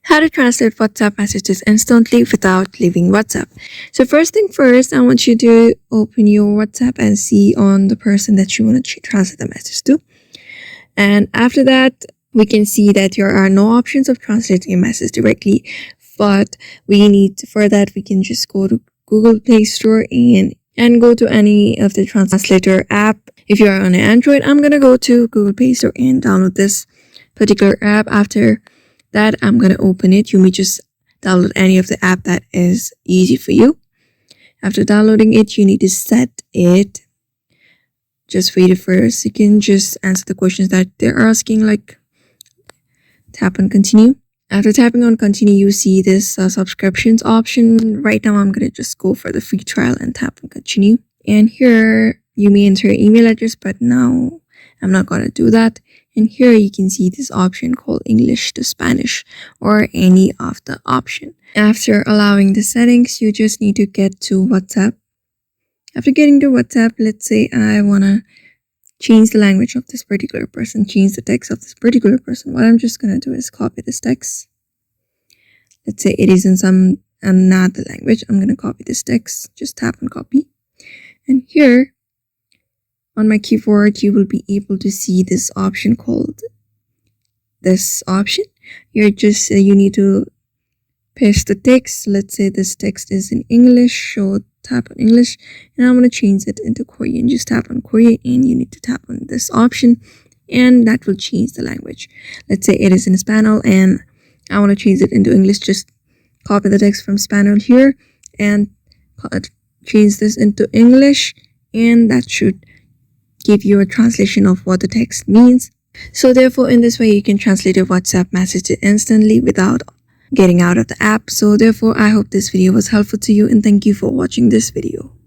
How to translate WhatsApp messages instantly without leaving WhatsApp. So first thing first, I want you to open your WhatsApp and see on the person that you want to translate the message to. And after that, we can see that there are no options of translating a message directly, but for that, we can just go to Google Play Store and go to any of the translator app. If you are on an Android, I'm going to go to Google Play Store and download this particular app. After that, I'm going to open it. You may just download any of the app that is easy for you. After downloading it, you need to set it. Just wait for a second. Just answer the questions that they're asking, like tap on continue. After tapping on continue, you see this subscriptions option. Right now, I'm going to just go for the free trial and tap on continue. And here, you may enter your email address, but now I'm not going to do that. And here you can see this option called English to Spanish or any of the option. After allowing the settings, you just need to get to WhatsApp. After getting to WhatsApp, let's say I want to change the language of this particular person, change the text of this particular person. What I'm just going to do is copy this text. Let's say it is in some another language. I'm going to copy this text. Just tap on copy. And here on my keyboard, you will be able to see this option called this option. You need to paste the text. Let's say this text is in English, so tap on English, and I'm going to change it into Korean. Just tap on Korean and you need to tap on this option, and that will change the language. Let's say it is in Spanish and I want to change it into English. Just copy the text from Spanish here and change this into English, and that should give you a translation of what the text means. So therefore, in this way, you can translate your WhatsApp message instantly without getting out of the app. So therefore, I hope this video was helpful to you, and thank you for watching this video.